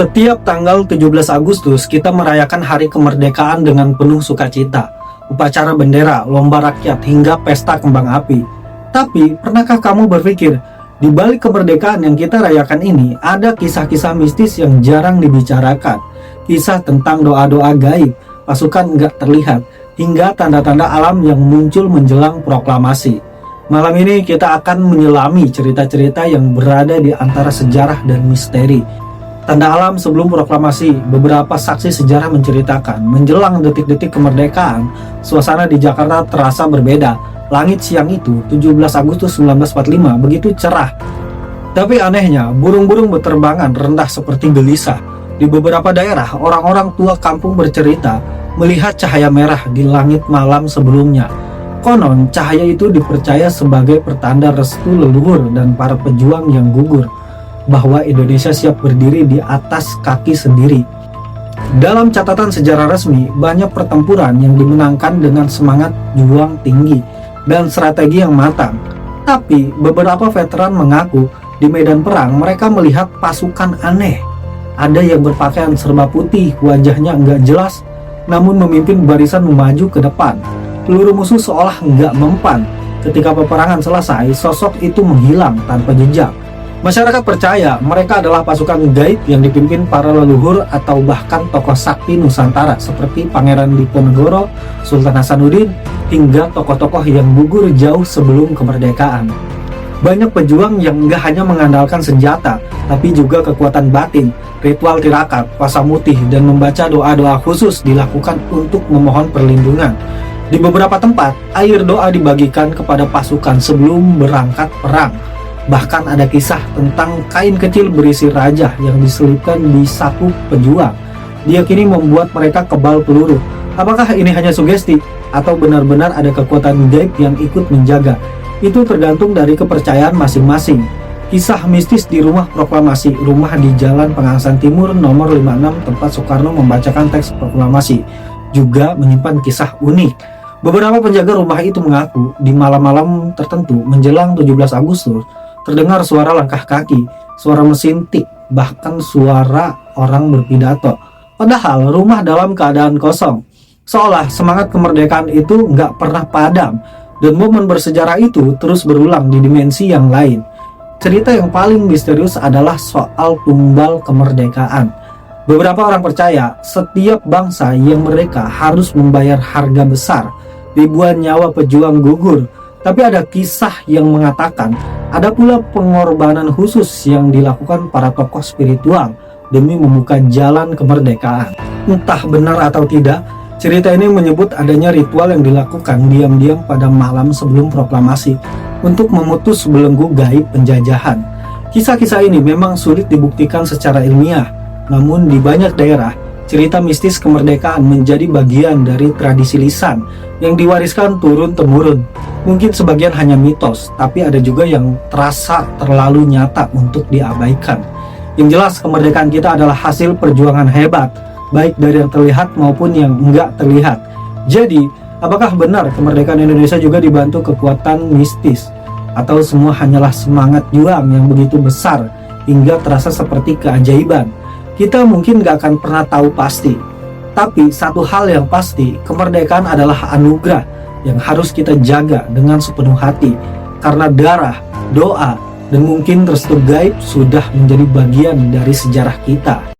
Setiap tanggal 17 Agustus, kita merayakan hari kemerdekaan dengan penuh sukacita. Upacara bendera, lomba rakyat, hingga pesta kembang api. Tapi, pernahkah kamu berpikir, di balik kemerdekaan yang kita rayakan ini, ada kisah-kisah mistis yang jarang dibicarakan. Kisah tentang doa-doa gaib, pasukan nggak terlihat, hingga tanda-tanda alam yang muncul menjelang proklamasi. Malam ini kita akan menyelami cerita-cerita yang berada di antara sejarah dan misteri. Tanda alam sebelum proklamasi, beberapa saksi sejarah menceritakan, menjelang detik-detik kemerdekaan, suasana di Jakarta terasa berbeda. Langit siang itu, 17 Agustus 1945, begitu cerah. Tapi anehnya, burung-burung berterbangan rendah seperti gelisah. Di beberapa daerah, orang-orang tua kampung bercerita, melihat cahaya merah di langit malam sebelumnya. Konon, cahaya itu dipercaya sebagai pertanda restu leluhur dan para pejuang yang gugur, bahwa Indonesia siap berdiri di atas kaki sendiri. Dalam catatan sejarah resmi, banyak pertempuran yang dimenangkan dengan semangat juang tinggi dan strategi yang matang. Tapi beberapa veteran mengaku di medan perang mereka melihat pasukan aneh. Ada yang berpakaian serba putih, wajahnya enggak jelas, namun memimpin barisan memaju ke depan. Peluru musuh seolah enggak mempan. Ketika peperangan selesai, sosok itu menghilang tanpa jejak. Masyarakat percaya mereka adalah pasukan gaib yang dipimpin para leluhur atau bahkan tokoh sakti Nusantara seperti Pangeran Diponegoro, Sultan Hasanuddin, hingga tokoh-tokoh yang gugur jauh sebelum kemerdekaan. Banyak pejuang yang nggak hanya mengandalkan senjata, tapi juga kekuatan batin, ritual tirakat, puasa mutih, dan membaca doa-doa khusus dilakukan untuk memohon perlindungan. Di beberapa tempat, air doa dibagikan kepada pasukan sebelum berangkat perang. Bahkan ada kisah tentang kain kecil berisi raja yang diselipkan di saku pejuang. Diyakini membuat mereka kebal peluru. Apakah ini hanya sugesti atau benar-benar ada kekuatan gaib yang ikut menjaga? Itu tergantung dari kepercayaan masing-masing. Kisah mistis di rumah proklamasi, rumah di Jalan Pengasahan Timur nomor 56 tempat Soekarno membacakan teks proklamasi, juga menyimpan kisah unik. Beberapa penjaga rumah itu mengaku di malam-malam tertentu menjelang 17 Agustus terdengar suara langkah kaki, suara mesin tik, bahkan suara orang berpidato. Padahal rumah dalam keadaan kosong. Seolah semangat kemerdekaan itu nggak pernah padam, dan momen bersejarah itu terus berulang di dimensi yang lain. Cerita yang paling misterius adalah soal tumbal kemerdekaan. Beberapa orang percaya setiap bangsa yang merdeka harus membayar harga besar. Ribuan nyawa pejuang gugur. Tapi ada kisah yang mengatakan ada pula pengorbanan khusus yang dilakukan para tokoh spiritual demi membuka jalan kemerdekaan. Entah benar atau tidak, cerita ini menyebut adanya ritual yang dilakukan diam-diam pada malam sebelum proklamasi untuk memutus belenggu gaib penjajahan. Kisah-kisah ini memang sulit dibuktikan secara ilmiah, namun di banyak daerah, cerita mistis kemerdekaan menjadi bagian dari tradisi lisan yang diwariskan turun-temurun. Mungkin sebagian hanya mitos, tapi ada juga yang terasa terlalu nyata untuk diabaikan. Yang jelas, kemerdekaan kita adalah hasil perjuangan hebat, baik dari yang terlihat maupun yang enggak terlihat. Jadi, apakah benar kemerdekaan Indonesia juga dibantu kekuatan mistis? Atau semua hanyalah semangat juang yang begitu besar hingga terasa seperti keajaiban? Kita mungkin gak akan pernah tahu pasti. Tapi satu hal yang pasti, kemerdekaan adalah anugerah yang harus kita jaga dengan sepenuh hati. Karena darah, doa, dan mungkin restu gaib sudah menjadi bagian dari sejarah kita.